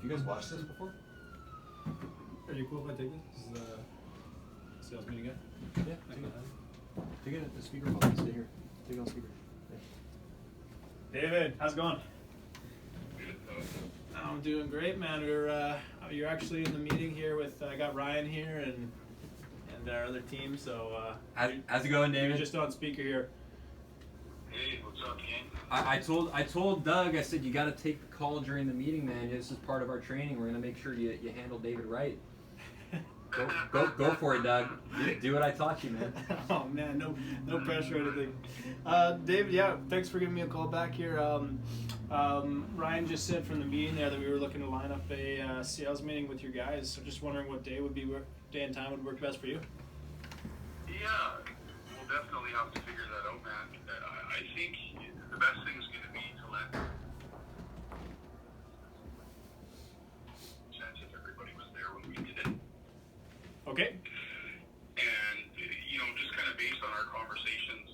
you guys watched this before? Are you cool if I take this? This is the sales meeting guy? Yeah, take it at the speaker phone. Stay here. Take it on speaker. Yeah. David, how's it going? I'm doing great, man. You're actually in the meeting here with I got Ryan here and our other team. So how's it going, David? You're just on speaker here. Hey, what's up, King? I told Doug, I said you got to take the call during the meeting, man. This is part of our training. We're gonna make sure you handle David right. Go for it, Doug. Do what I taught you, man. Oh man, no pressure or anything. David, yeah, thanks for giving me a call back here. Ryan just said from the meeting there that we were looking to line up a sales meeting with your guys. So just wondering what day and time would work best for you. Yeah, we'll definitely have to figure that out, man. I think the best thing is going to be to let chance if everybody was there when we did it. Okay. And, just kind of based on our conversations,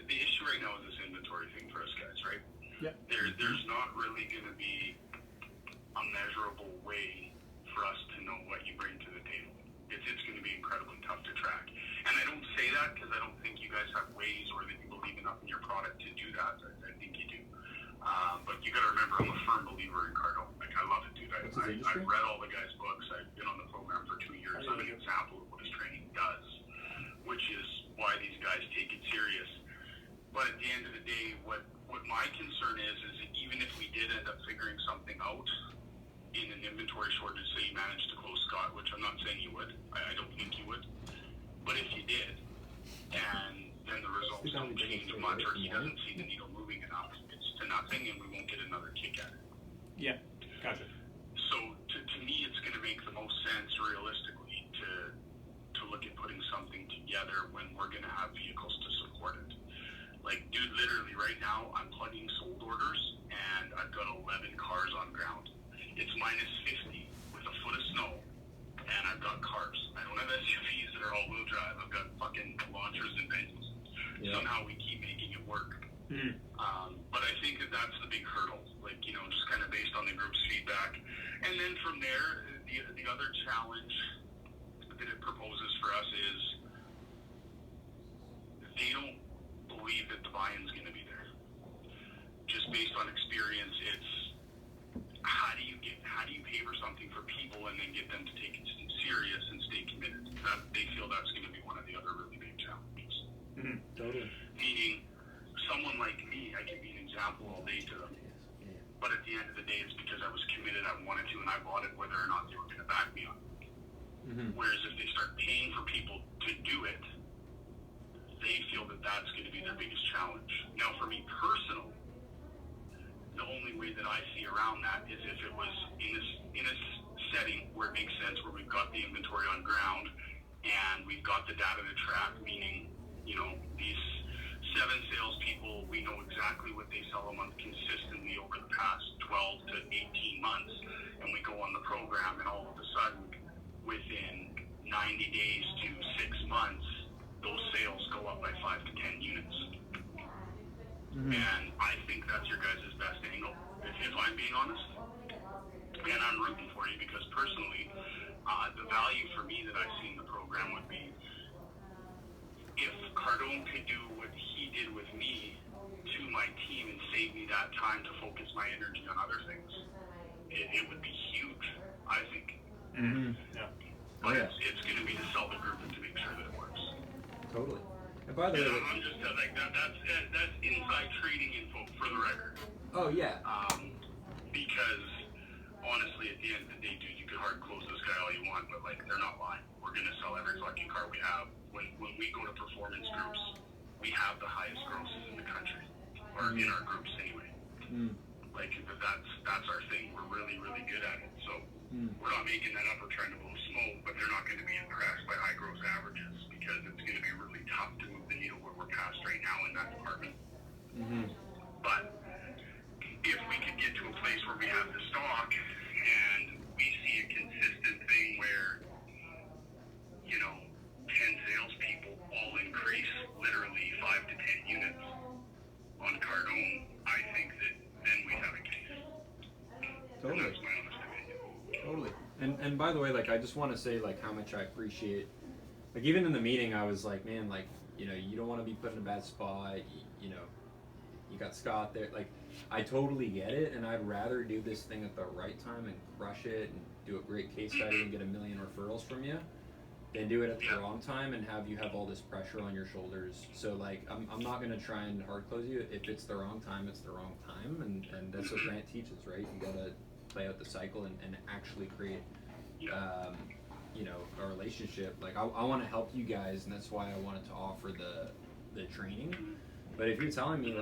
the issue right now is this inventory thing for us guys, right? Yeah. There's not really going to be a measurable way for us to know what you bring to the table. It's going to be incredibly tough to track. And I don't say that because I don't think you guys have ways or that you believe enough in your product to do that. I think you do. But you got to remember, I'm a firm believer in Cardone. Like, I love it, dude. I've read all the guys' books. I've been on the program for 2 years. I'm an example of what his training does, which is why these guys take it serious. But at the end of the day, what my concern is that even if we did end up figuring something out in an inventory shortage, say you managed to close Scott, which I'm not saying you would. I don't think you would. But if you did, and then the results don't change much, or he doesn't see the needle moving enough, it's to nothing, and we won't get another kick at it. Yeah, gotcha. So to me, it's going to make the most sense realistically to look at putting something together when we're going to have vehicles to support it. Like, dude, literally right now, I'm plugging sold orders, and I've got 11 cars on ground. It's minus 50 with a foot of snow, and I've got cars. I don't have SUVs that are all-wheel drive. I've got fucking launchers and Bentleys. Yeah. Somehow we keep making it work. Mm-hmm. But I think that's the big hurdle, just kind of based on the group's feedback. And then from there, the other challenge that it proposes for us is they don't believe that the buy-in's going to be there. Just based on experience, it's how do you pay for something for people and then get them to take it serious and stay committed? They feel that's going to be one of the other really big challenges. Mm-hmm. Totally. Meaning, someone like me, I can be an example all day to them. But at the end of the day, it's because I was committed, I wanted to, and I bought it whether or not they were going to back me on it. Mm-hmm. Whereas if they start paying for people to do it, they feel that that's going to be their biggest challenge. Now, for me personally, the only way that I see around that is if it was in a setting where it makes sense, where we've got the inventory on ground and we've got the data to track, meaning, these 7 salespeople, we know exactly what they sell a month consistently over the past 12 to 18 months, and we go on the program, and all of a sudden, within 90 days to 6 months, those sales go up by 5 to 10 units. Mm-hmm. And I think that's your guys' best angle, if I'm being honest. And I'm rooting for you because personally, the value for me that I see in the program would be if Cardone could do what he did with me to my team and save me that time to focus my energy on other things, it would be huge, I think. Mm-hmm. Yeah. But it's going to be to sell the group and to make sure that it works. Totally. And by the way, I'm just like that's inside trading info for the record. Oh yeah. Because honestly, at the end of the day, dude, you could hard close this guy all you want, but they're not lying. We're gonna sell every fucking car we have. When we go to performance groups, we have the highest grosses in the country, or in our groups anyway. Mm. That's our thing. We're really, really good at it. So we're not making that up or trying to blow smoke, but they're not going to be impressed by high gross averages because it's going to be really tough to move the needle where we're past right now in that department. Mm-hmm. But if we could get to a place where we have the stock and we see a consistent thing where 10 salespeople all increase literally 5 to 10 units on Cardone, I think that then we have a case. Totally. And that's my honest opinion. Totally. And by the way, like I just want to say like how much I appreciate. Like even in the meeting, I was like, man, like you know, you don't want to be put in a bad spot. You know, you got Scott there. Like I totally get it, and I'd rather do this thing at the right time and crush it and do a great case study and get 1 million referrals from you, than do it at the wrong time and have you have all this pressure on your shoulders. So like I'm not gonna try and hard close you. If it's the wrong time, it's the wrong time, and that's what Grant teaches, right? You gotta play out the cycle and actually create you know, a relationship. Like I want to help you guys, and that's why I wanted to offer the training. But if you're telling me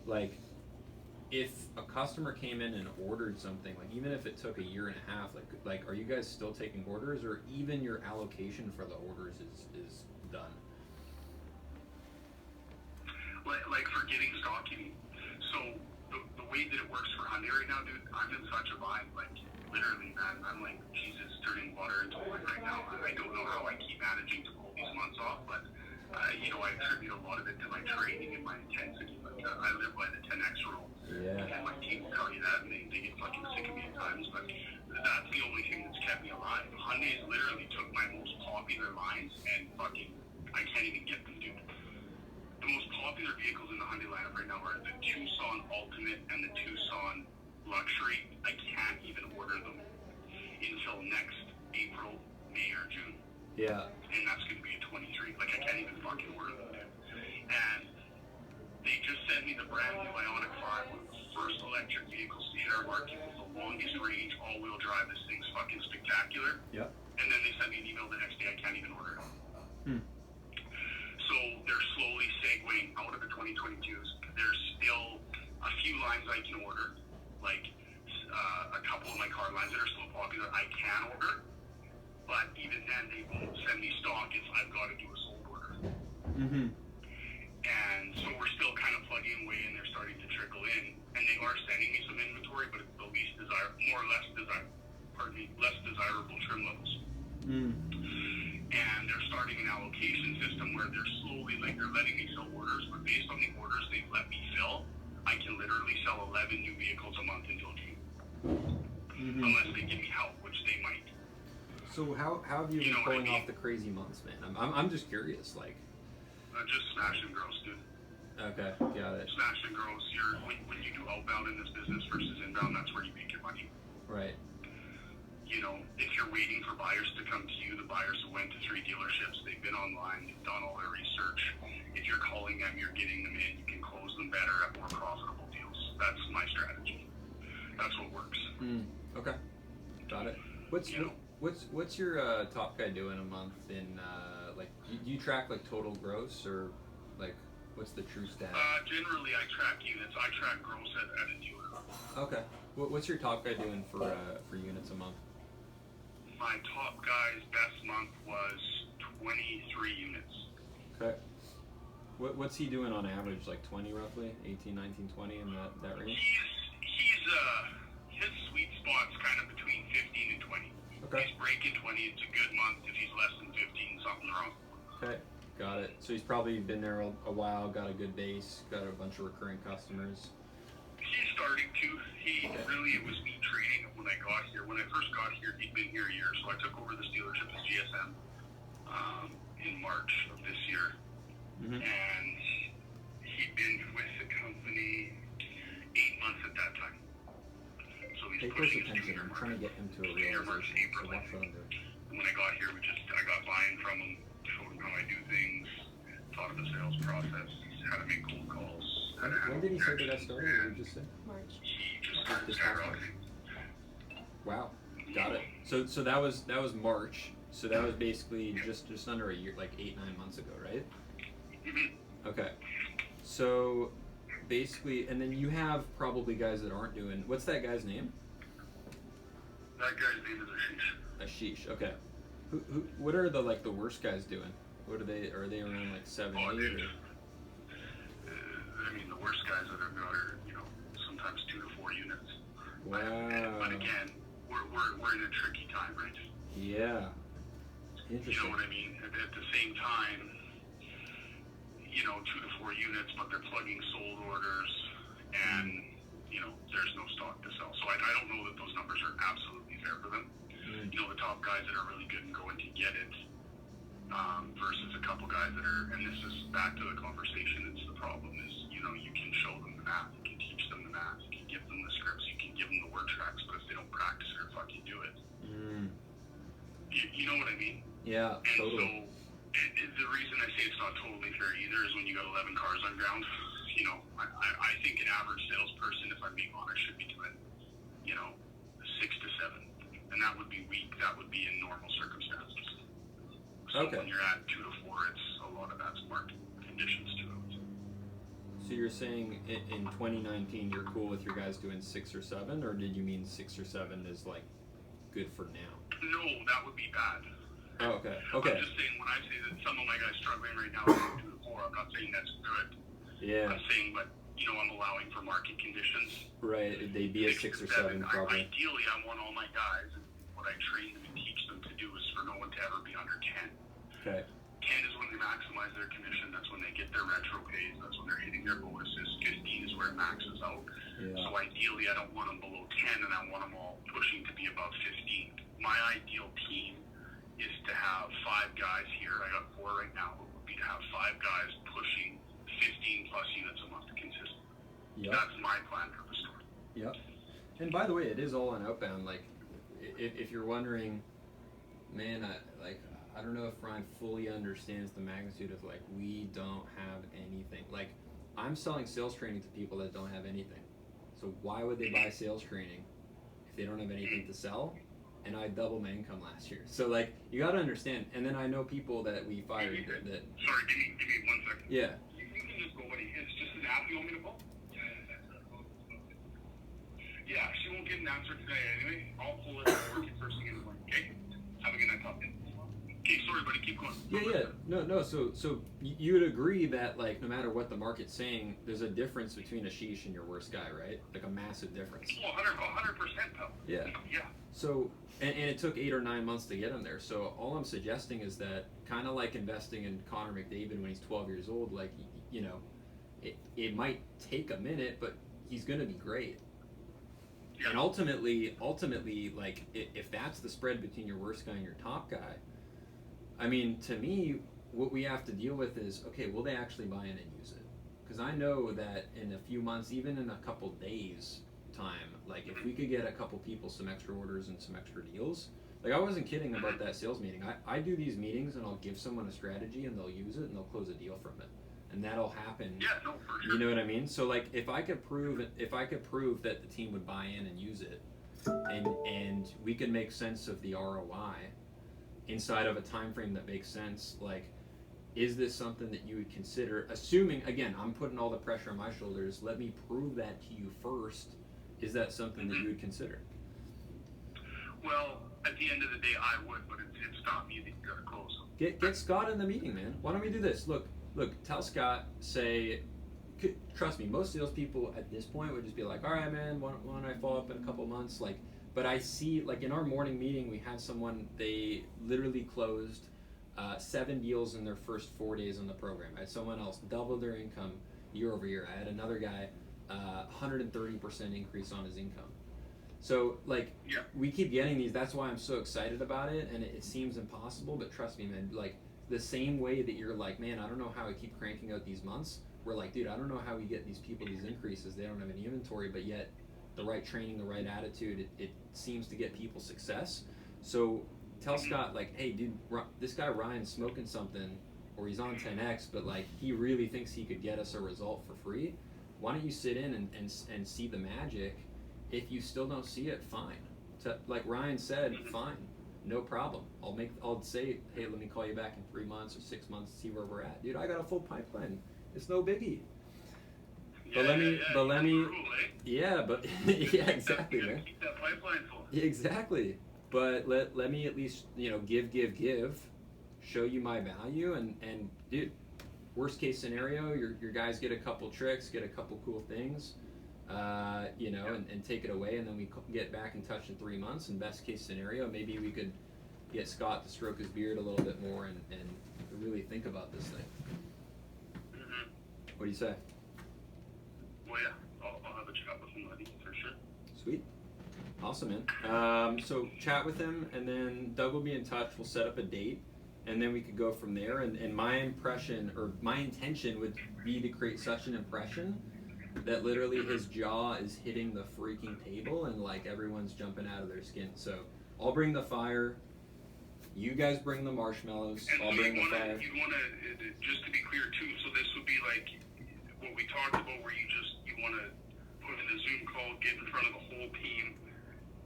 like if a customer came in and ordered something, like even if it took 1.5 years, like are you guys still taking orders, or even your allocation for the orders is done? Like for getting stock, you mean? So the way that it works for Hyundai right now, dude, I'm in such a bind. Like literally, man, I'm like Jesus turning water into wine right now. I don't know how I keep managing to pull these months off, but you know, I attribute a lot of it to my training and my intensity. Like I live by the 10x rule. Yeah. And my team will tell you that, and they get fucking sick of me at times. But that's the only thing that's kept me alive. Hyundai's literally took my most popular lines and fucking I can't even get them, dude. The most popular vehicles in the Hyundai lineup right now are the Tucson Ultimate and the Tucson Luxury. I can't even order them until next April, May, or June. Yeah. And that's going to be a 23. Like, I can't even fucking order them, dude. And they just sent me the brand new Ioniq 5, one of the first electric vehicles to hit our market with the longest range, all-wheel drive. This thing's fucking spectacular. Yep. And then they sent me an email the next day, I can't even order it. So they're slowly segueing out of the 2022s. There's still a few lines I can order, like a couple of my car lines that are still popular I can order, but even then they won't send me stock if I've got to do a sold order. Mm-hmm. And so we're still kind of plugging away, and they're starting to trickle in, and they are sending me some inventory, but it's the least less desirable trim levels. And they're starting an allocation system where they're slowly, like, they're letting me sell orders, but based on the orders they've let me fill, I can literally sell 11 new vehicles a month until June. Unless they give me help, which they might. So how have you been know what I pulling mean? off the crazy months, man? I'm just curious, like. Just smash and gross, dude. Okay, got it. Smash and gross. When you do outbound in this business versus inbound, that's where you make your money. Right. You know, if you're waiting for buyers to come to you, the buyers who went to 3 dealerships, they've been online, they've done all their research. If you're calling them, you're getting them in, you can close them better at more profitable deals. That's my strategy. That's what works. Okay, got it. What's your top guy doing a month in like? Do you track like total gross, or like what's the true stat? Generally, I track units. I track gross at a dealer. Okay. What's your top guy doing for units a month? My top guy's best month was 23 units. Okay. What's he doing on average? Like 20 roughly? 18, 19, 20 in that range? His sweet spot's kind of between 15 and 20. Okay. He's breaking 20, it's a good month. If he's less than 15, something's wrong. Okay, got it. So he's probably been there a while, got a good base, got a bunch of recurring customers. He's starting to. It was me training him when I got here. When I first got here, he'd been here a year, so I took over this dealership as GSM in March of this year. And he'd been with the company 8 months at that time. So he's Pay close pushing his attention. 2-year I'm mark. trying to get him to a 2-year mark's realization. April, So I watch what I'm think. doing. When I got here, I got buy-in from him, showed him how I do things, taught him the sales process, how to make cold calls. When did he say that started? What did you just say? March. He just started This past March. skyrocketing. Wow, got it. So that was March. So that was basically just under a year, like 8-9 months ago, right? Okay. So basically, and then you have probably guys that aren't doing. What's that guy's name? That guy's name is Ashish. Ashish. Okay. Who? What are the worst guys doing? What are they? Are they around like 7, 8? Or? I mean, the worst guys that I've got are, sometimes 2 to 4 units. Wow. But again, we're in a tricky time, right? Yeah. Interesting. You know what I mean? At the same time, 2 to 4 units, but they're plugging sold orders, and there's no stock. to sell. So I don't know that those numbers are absolutely fair for them. You know, the top guys that are really good and going to get it versus a couple guys that are, and this is back to the conversation, it's the problem is, you know, you can show them the math, you can teach them the math, you can give them the scripts, you can give them the word tracks, but if they don't practice it or fucking do it, you know what I mean? Yeah, and totally. So the reason I say it's not totally fair either is when you got 11 cars on ground, you know, I think an average salesperson, if I'm being honest, should be doing, you know, 6 to 7. And that would be weak. That would be in normal circumstances. So Okay. when you're at 2 to 4, it's a lot of that's market conditions to it. So you're saying in 2019 you're cool with your guys doing 6 or 7, or did you mean 6 or 7 is like good for now? No, that would be bad. Oh, okay. Okay. I'm just saying when I say that some of my guys struggling right now with 2 to 4, I'm not saying that's good. Yeah. I'm saying, but you know, I'm allowing for market conditions. Right. They'd be a 6 or 7 probably. Ideally, I want all my guys, and what I train them and teach them to do is for no one to ever be under 10. Okay. 10 is when they maximize their commission. That's when they get their retro pays. That's when they're hitting their bonuses. 15 is where it maxes out. Yeah. So ideally, I don't want them below 10, and I want them all pushing to be above 15. My ideal team is to have 5 guys here. I got 4 right now. It would be to have 5 guys pushing 15 plus units a month consistently. Yep. That's my plan for the store. Yep. And by the way, it is all on outbound. Like, if you're wondering, man, I don't know if Ryan fully understands the magnitude of, like, we don't have anything. Like, I'm selling sales training to people that don't have anything. So why would they buy sales training if they don't have anything to sell? And I doubled my income last year. So, like, you got to understand. And then I know people that we fired that. Sorry, give me 1 second. Yeah. You can just go, buddy. It's just an app you want me to call? Yeah, she won't get an answer today anyway. I'll pull it and work it first thing in the morning, okay? Have a good night, Pop. Okay, sorry, buddy, keep going. Yeah. No. So you would agree that, like, no matter what the market's saying, there's a difference between a sheesh and your worst guy, right? Like a massive difference. Oh, 100%, pal. Yeah. Yeah. So, and it took 8 or 9 months to get him there. So all I'm suggesting is that, kind of like investing in Connor McDavid when he's 12 years old, like, you know, it might take a minute, but he's going to be great. Yeah. And ultimately, like, if that's the spread between your worst guy and your top guy, I mean, to me, what we have to deal with is, okay, will they actually buy in and use it? Because I know that in a few months, even in a couple days time, like, if we could get a couple people some extra orders and some extra deals, like, I wasn't kidding about that sales meeting. I do these meetings and I'll give someone a strategy and they'll use it and they'll close a deal from it. And that'll happen. Yeah, no, for sure. You know what I mean? So, like, if I could prove that the team would buy in and use it, and we could make sense of the ROI inside of a time frame that makes sense, like, is this something that you would consider? Assuming, again, I'm putting all the pressure on my shoulders. Let me prove that to you first. Is that something that you would consider? Well, at the end of the day, I would, but it's not me that you gotta close. Get Scott in the meeting, man. Why don't we do this? Look. Tell Scott. Say, trust me. Most salespeople at this point would just be like, "All right, man. Why don't I follow up in a couple months?" Like, but I see, like, in our morning meeting, we had someone. They literally closed 7 deals in their first 4 days on the program. I had someone else double their income year over year. I had another guy 130% increase on his income. So, like, Yeah. we keep getting these. That's why I'm so excited about it, and it seems impossible, but trust me, man, like, the same way that you're like, man, I don't know how I keep cranking out these months, we're like, dude, I don't know how we get these people these increases. They don't have any inventory, but yet the right training, the right attitude, it seems to get people success. So tell Scott, like, hey, dude, this guy Ryan's smoking something, or he's on 10X, but, like, he really thinks he could get us a result for free. Why don't you sit in and see the magic? If you still don't see it, fine. Like Ryan said, fine, no problem. I'll say, hey, let me call you back in 3 months or 6 months to see where we're at. Dude, I got a full pipeline. It's no biggie. But let me, yeah, exactly, man. Keep that pipeline full. Exactly. But let me at least, give, show you my value, and dude, worst case scenario, your guys get a couple tricks, get a couple cool things, and take it away, and then we get back in touch in 3 months. And best case scenario, maybe we could get Scott to stroke his beard a little bit more and really think about this thing. What do you say? Well, yeah, I'll have a chat with him, buddy, for sure. Sweet. Awesome, man. So chat with him, and then Doug will be in touch. We'll set up a date, and then we could go from there. And my impression, or my intention, would be to create such an impression that literally his jaw is hitting the freaking table, and like everyone's jumping out of their skin. So I'll bring the fire. You guys bring the marshmallows. And I'll so bring the fire. You want to, just to be clear too, so this would be like what we talked about where you want to put in a Zoom call, get in front of the whole team,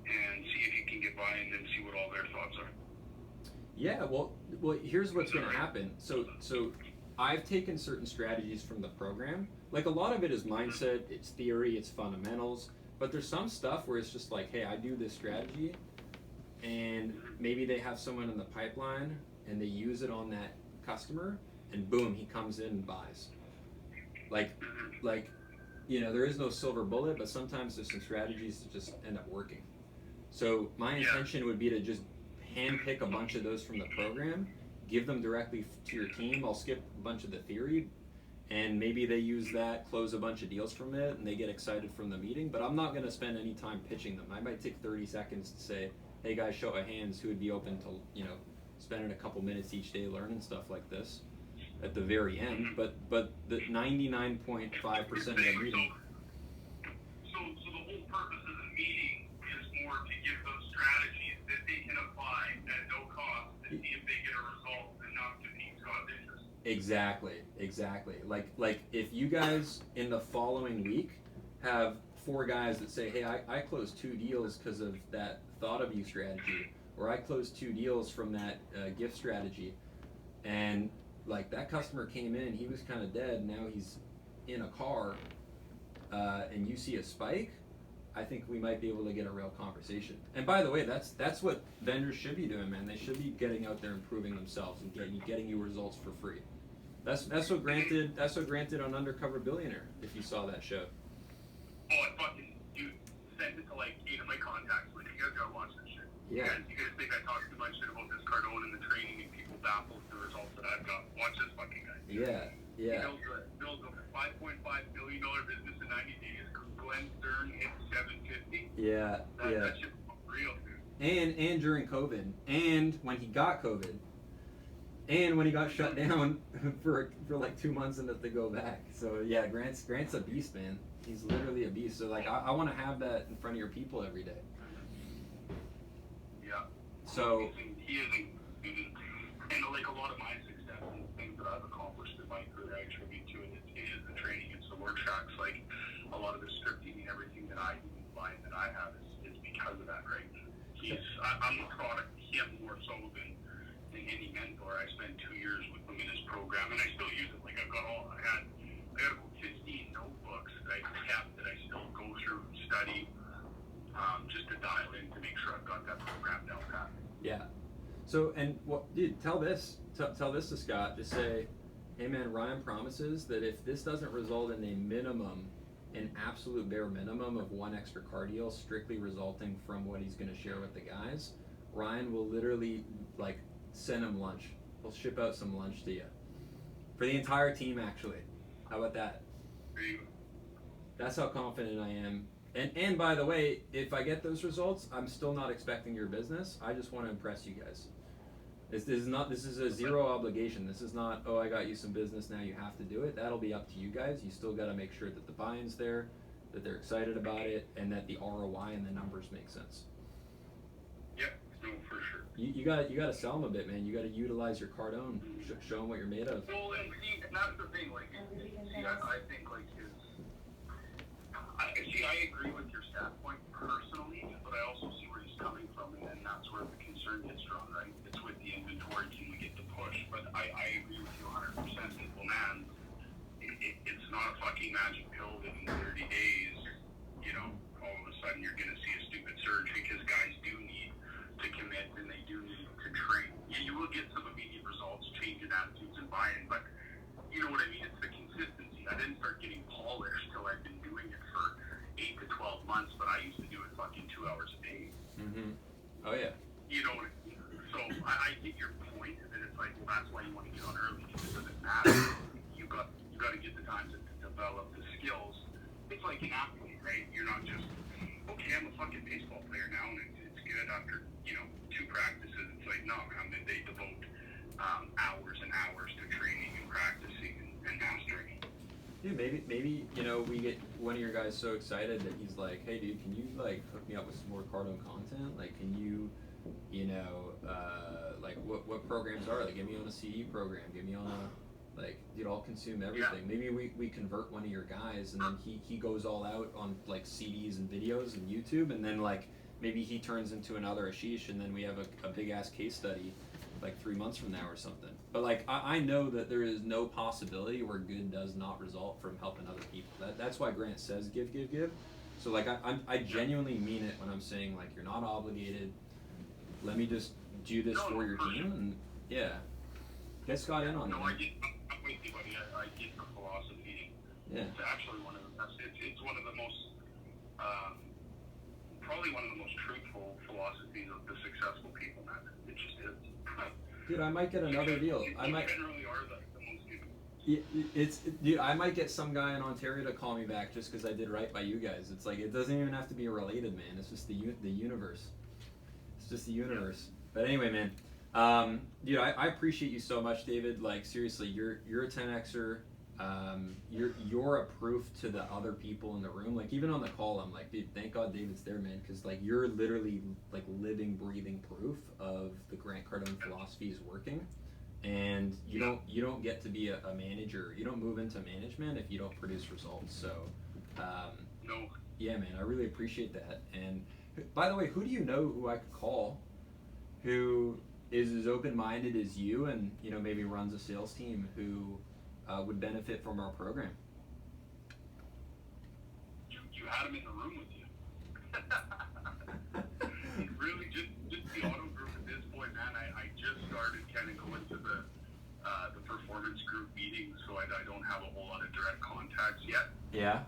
and see if you can get by and then see what all their thoughts are. Yeah, well, here's what's going to happen. So I've taken certain strategies from the program. Like a lot of it is mindset, it's theory, it's fundamentals. But there's some stuff where it's just like, hey, I do this strategy, and maybe they have someone in the pipeline, and they use it on that customer, and boom, he comes in and buys. Like, there is no silver bullet, but sometimes there's some strategies that just end up working. So my intention would be to just handpick a bunch of those from the program, give them directly to your team. I'll skip a bunch of the theory, and maybe they use that, close a bunch of deals from it, and they get excited from the meeting. But I'm not going to spend any time pitching them. I might take 30 seconds to say, hey guys, show of hands who would be open to spending a couple minutes each day learning stuff like this at the very end. But the 99.5% of the meeting. So the whole purpose of the meeting is more to give those strategies that they can apply at no cost to see if they get a result enough to meet Scott's interest. Exactly. Like if you guys in the following week have 4 guys that say, hey, I closed 2 deals because of that thought of you strategy, or I closed 2 deals from that gift strategy, and like that customer came in, he was kind of dead, now he's in a car, and you see a spike, I think we might be able to get a real conversation. And by the way, that's what vendors should be doing, man. They should be getting out there, improving themselves, and getting you results for free. That's what granted on Undercover Billionaire, if you saw that show. Oh, I fucking send it to like 8 of my contacts. Like, you guys gotta watch this shit. Yeah. You guys think I talk too much shit about this Cardone and the training, and people baffle the results that I've got. Watch this fucking guy. Yeah. He builds a $5.5 billion business in 90 days. Glenn Stern hit 750. Yeah. That shit's real, dude. And during COVID, and when he got COVID, and when he got shut down for like 2 months and had to go back. So yeah, Grant's a beast, man. He's literally a beast. So like I want to have that in front of your people every day. Yeah. So he isn't, and like a lot of my success and things that I've accomplished in my career, I attribute to it. It is the training, it's the work tracks. Like a lot of the scripting and everything that I find that I have is because of that, right? I'm a product of him more so than any mentor. I spent 2 years with him in his program, and I still use it. Like I got about 15 notebooks that I kept that I still go through and study, just to dial in to make sure I've got that program down pat. yeah. So and dude, tell this to Scott. Just say, hey man, Ryan promises that if this doesn't result in an absolute bare minimum of 1 extra car deal, strictly resulting from what he's going to share with the guys, Ryan will literally like send him lunch. He'll ship out some lunch to you for the entire team. Actually, how about that? That's how confident I am. And by the way, if I get those results, I'm still not expecting your business. I just want to impress you guys. This is a zero obligation. This is not, oh, I got you some business, now you have to do it. That'll be up to you guys. You still got to make sure that the buy-in's there, that they're excited about it, and that the ROI and the numbers make sense. Yeah, no, for sure. You got to sell them a bit, man. You got to utilize your Cardone, show them what you're made of. Well, and see, and that's the thing. Like, I think like I agree with your standpoint personally, but I also see where he's coming from, and that's where the concern gets drawn, right? It's with the inventory, can we get the push? But I agree with you 100%. That, well, man, it's not a fucking magic pill that in 30 days, all of a sudden you're going to see a stupid surge, because guys do need to commit and they do need to train. Yeah, you will get some immediate results, change in attitudes and buy-in, but you know what I mean? It's the consistency. I didn't start getting polished till I've been doing it for 8 to 12 months, but I used to do it fucking 2 hours a day. Mm-hmm. Oh yeah. You know, so I get your point that it's like, well, that's why you want to get on early, because it doesn't matter. You got to get the time to develop the skills. It's like an athlete, right? You're not just, okay, I'm a it after, 2 practices. It's like, no, man, they devote hours and hours to training and practicing and mastering. Dude, maybe we get one of your guys so excited that he's like, hey dude, can you like hook me up with some more Cardone content? Like, can you like what programs are, like, get me on a CD program, get me on a, like, dude, I'll consume everything. Yeah. Maybe we convert one of your guys and then he goes all out on like CDs and videos and YouTube, and then like maybe he turns into another Ashish, and then we have a big ass case study like 3 months from now or something. But like I know that there is no possibility where good does not result from helping other people. That's why Grant says give. So like I genuinely mean it when I'm saying, like, you're not obligated. Let me just do this for your team, and yeah, get Scott in on it. I'm with you, buddy. I get the philosophy. Yeah. It's actually one of the best. It's one of the most, probably one of the most truthful philosophies of the successful people, man. It just is. Dude, I might get another deal. I might. Generally are the most good. Dude, I might get some guy in Ontario to call me back just because I did right by you guys. It's like, it doesn't even have to be related, man. It's just the universe. It's just the universe. But anyway, man, dude, I appreciate you so much, David. Like, seriously, you're a 10Xer. You're a proof to the other people in the room. Like, even on the call, I'm like, dude, thank God David's there, man, because like you're literally like living, breathing proof of the Grant Cardone philosophy is working. And you don't get to be a manager. You don't move into management if you don't produce results. So, no. Yeah, man, I really appreciate that. And by the way, who do you know who I could call, who is as open-minded as you, and maybe runs a sales team, who would benefit from our program? You had him in the room with you. Really, just the auto group at this point, man. I just started kind of going to the performance group meetings, so I don't have a whole lot of direct contacts yet. Yeah.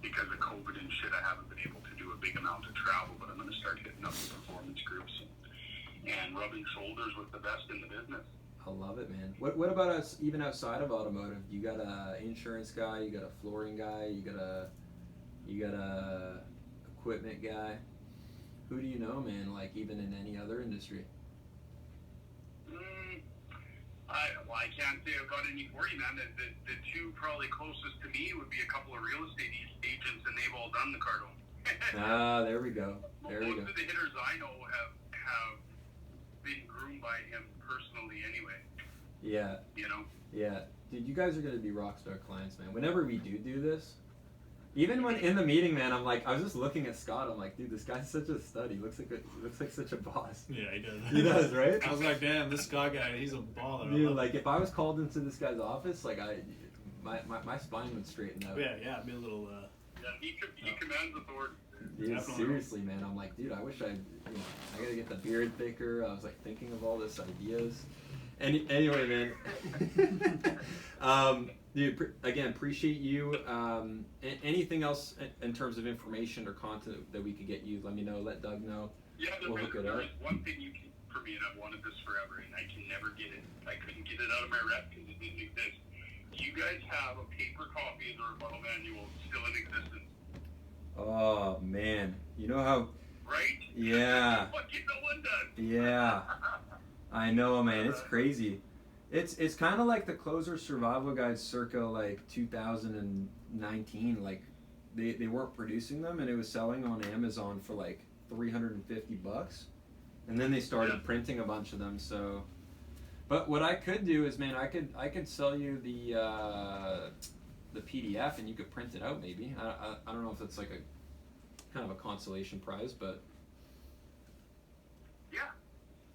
Because of COVID and shit, I haven't been able to do a big amount of travel, but I'm going to start hitting up the performance groups and rubbing shoulders with the best in the business. I love it, man. What about us, even outside of automotive? You got a insurance guy, you got a flooring guy, you got a equipment guy. Who do you know, man? Like, even in any other industry? I can't say I've got any for you, man. The two probably closest to me would be a couple of real estate agents, and they've all done the Cardone. There we go. Most of the hitters I know have been groomed by him personally anyway. Yeah. Yeah. Dude, you guys are going to be rockstar clients, man. Whenever we do this, even when in the meeting, man, I'm like, I was just looking at Scott. I'm like, dude, this guy's such a stud. He looks like such a boss. Yeah, he does. He does, right? I was like, damn, this Scott guy, he's a baller. Dude, like, if I was called into this guy's office, like, my spine would straighten out. Yeah, it'd be a little. Yeah, he commands authority. Dude, seriously, man, I'm like, dude, I wish I gotta get the beard thicker. I was like thinking of all this ideas. Anyway, man. Dude, again, appreciate you. Anything else in terms of information or content that we could get you, let me know. Let Doug know. Yeah, there is one thing you can, for me, and I've wanted this forever, and I can never get it. I couldn't get it out of my rep because it didn't exist. Do you guys have a paper copy of the rebuttal manual still in existence? Oh, man. You know how... Right? Yeah. Fucking no one does. Yeah. I know, man. It's crazy. It's kind of like the Closer Survival Guide circa like 2019. Like they weren't producing them, and it was selling on Amazon for like $350, and then they started printing a bunch of them. So, but what I could do is, man, I could sell you the PDF, and you could print it out. Maybe I don't know if that's like a kind of a consolation prize, but yeah.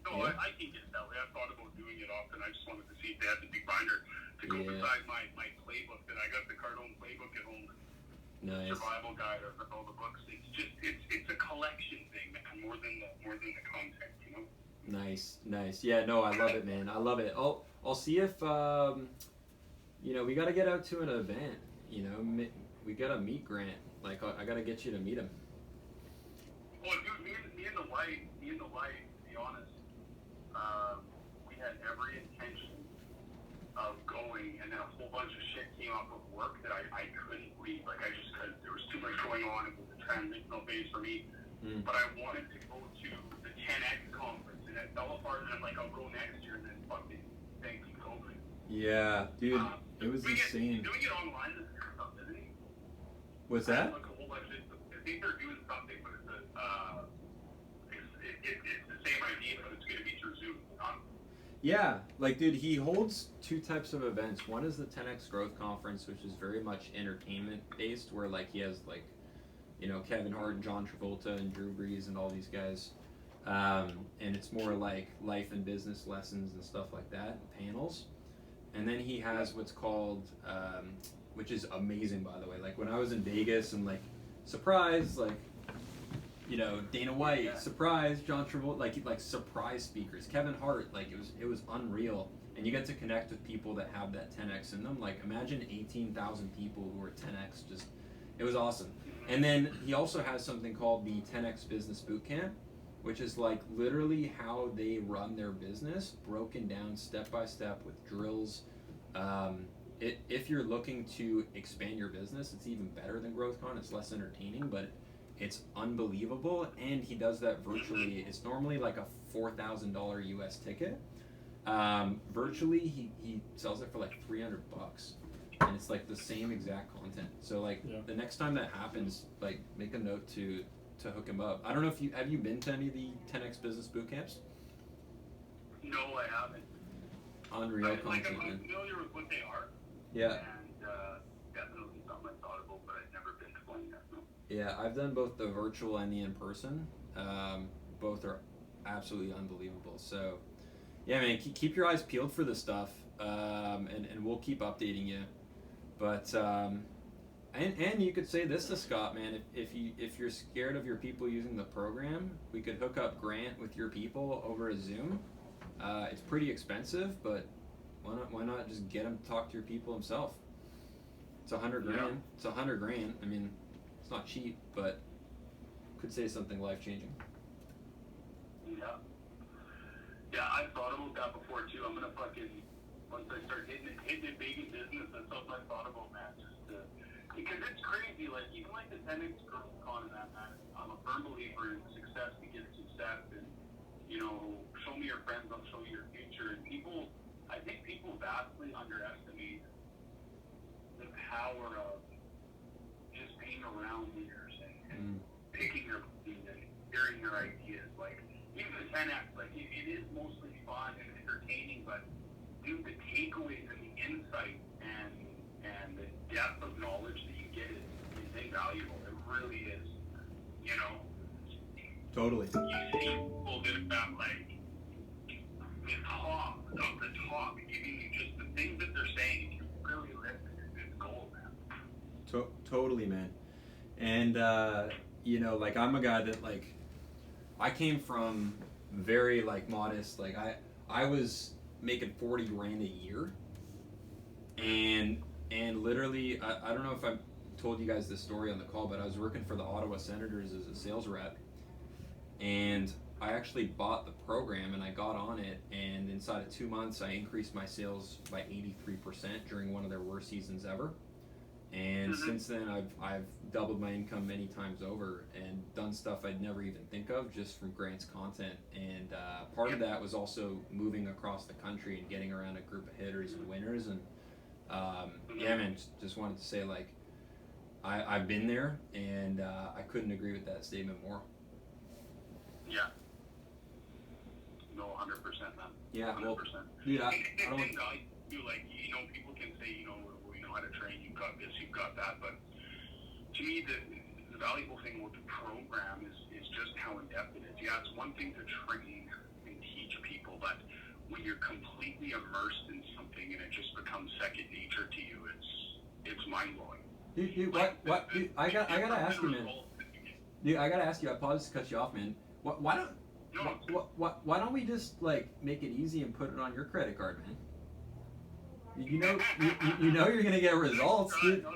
No, yeah. I can get that way. I've thought about doing it often. I just wanted to see if they had the big binder to go beside my playbook. That I got the Cardone playbook at home. Nice. Survival guide of all the books. It's just it's a collection thing, man. More than the content, you know. Nice. Yeah, no, I love it, man. I love it. I'll see if we got to get out to an event. We got to meet Grant. Like, I got to get you to meet him. Well, dude, me and the wife, to be honest, we had every intention of going, and then a whole bunch of shit came up of work that I couldn't leave. Like, I just couldn't. There was too much going on. It was a transitional phase for me. but I wanted to go to the 10X conference, and it fell apart, and I'm like, I'll go next year, and then fucking thank you, COVID. Yeah, dude, it was insane. Doing it online is stuff, isn't he? What's that? Like a whole bunch of, I think they're doing something, but it's the same idea, but it's going to be through Zoom. Yeah, like, dude, he holds two types of events. One is the 10X Growth Conference, which is very much entertainment based, where like he has like, you know, Kevin Hart and John Travolta and Drew Brees and all these guys, and it's more like life and business lessons and stuff like that, panels. And then he has what's called, which is amazing, by the way. Like when I was in Vegas and like, surprise, like, you know, Dana White, surprise, John Travolta, like surprise speakers, Kevin Hart, like it was unreal. And you get to connect with people that have that 10X in them. Like imagine 18,000 people who are 10X, just, it was awesome. And then he also has something called the 10X Business Bootcamp, which is like literally how they run their business, broken down step by step with drills. If you're looking to expand your business, it's even better than GrowthCon. It's less entertaining, but it's unbelievable, and he does that virtually. It's normally like a $4,000 US ticket. Virtually, he sells it for like $300, and it's like the same exact content. So like the next time that happens, like make a note to hook him up. I don't know if have you been to any of the 10X Business Boot Camps? No, I haven't. Unreal I'm content. familiar with what they are. Yeah. And definitely something I thought about, but I've never been to one yet. No. Yeah, I've done both the virtual and the in-person. Both are absolutely unbelievable. So, yeah, man, keep your eyes peeled for this stuff, and we'll keep updating you. But and you could say this to Scott, man. If you're scared of your people using the program, we could hook up Grant with your people over a Zoom. It's pretty expensive, but why not just get him to talk to your people himself? It's $100 grand. Yeah. It's $100 grand. I mean, it's not cheap, but could say something life changing. Yeah. Yeah, I've thought about that before too. I'm gonna fucking, once I start hitting it big in business, that's something I thought about, man. Because it's crazy, like even like the 10X Growth Con and that, man. I'm a firm believer in success begets success, and you know, show me your friends, I'll show you your future. And I think people vastly underestimate the power of just being around leaders and picking their brains and hearing their ideas. Like even the 10X, like it is mostly fun and entertaining, but dude, the takeaways and the insight and the depth of knowledge that you get is invaluable. It really is. You know. Totally. You see people that have like the top of the top giving you just the things that they're saying. If you really listen, it's gold, man. Totally, man. And you know, like I'm a guy that like I came from very like modest. Like I was making 40 grand a year, and literally I don't know if I told you guys this story on the call, but I was working for the Ottawa Senators as a sales rep, and I actually bought the program and I got on it, and inside of 2 months I increased my sales by 83% during one of their worst seasons ever. And since then I've doubled my income many times over and done stuff I'd never even think of just from Grant's content. And part of that was also moving across the country and getting around a group of hitters and winners. And yeah, man, just wanted to say like I've been there, and I couldn't agree with that statement more. Yeah. No, 100%, man. Yeah, 100%. well, dude, I don't want to, like, you know, people can say, you know, we know how to train, you've got this, you've got that, but to me, the valuable thing with the program is just how in-depth it is. Yeah, it's one thing to train and teach people, but when you're completely immersed in something and it just becomes second nature to you, it's mind-blowing. Dude, what? Dude, I gotta ask you, man. Dude, I gotta ask you. I apologize to cut you off, man. Why don't we just like make it easy and put it on your credit card, man? You know you're gonna get results, dude. Not a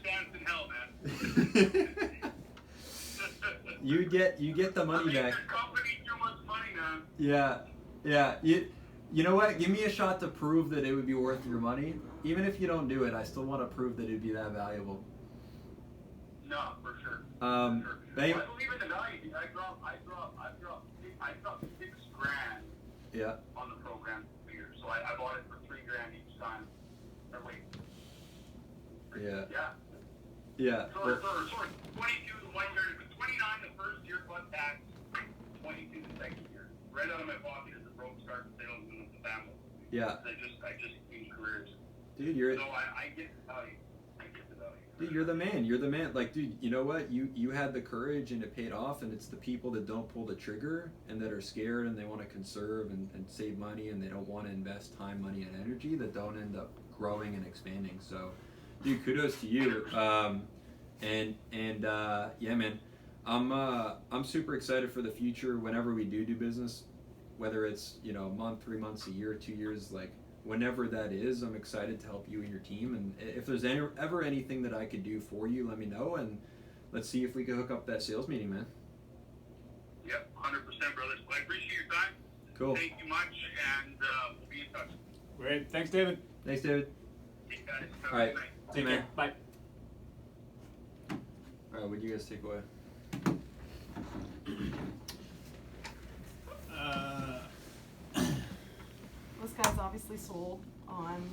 chance in hell, man. You get the money back. Your company too much money, man. Yeah. You know what? Give me a shot to prove that it would be worth your money. Even if you don't do it, I still want to prove that it'd be that valuable. No, for sure. Anyway. I believe in the value. dropped $6,000 Yeah. on the program here. So I bought it for $3,000 each time. Or wait. Yeah. Yeah. Yeah. Sorry, 22 the 1 year, 29 the first year plus tax, 22 the second year. Right out of my pocket as a broke start salesman of the family. Yeah. I just changed careers. Dude, you're. So I get the value. Dude, you're the man. You're the man. Like, dude, you know what? You had the courage and it paid off. And it's the people that don't pull the trigger and that are scared and they want to conserve and save money and they don't want to invest time, money, and energy that don't end up growing and expanding. So, dude, kudos to you. Yeah, man, I'm super excited for the future. Whenever we do business, whether it's a month, 3 months, a year, 2 years, like. Whenever that is, I'm excited to help you and your team. And if there's ever anything that I could do for you, let me know. And let's see if we can hook up that sales meeting, man. Yep, 100%, brothers. Well, I appreciate your time. Cool. Thank you much, and we'll be in touch. Great. Thanks, David. Thanks, David. Hey, guys. Have All a right. good night. See you, Take man. care. Bye. All right, what do you guys take away? This guy's obviously sold on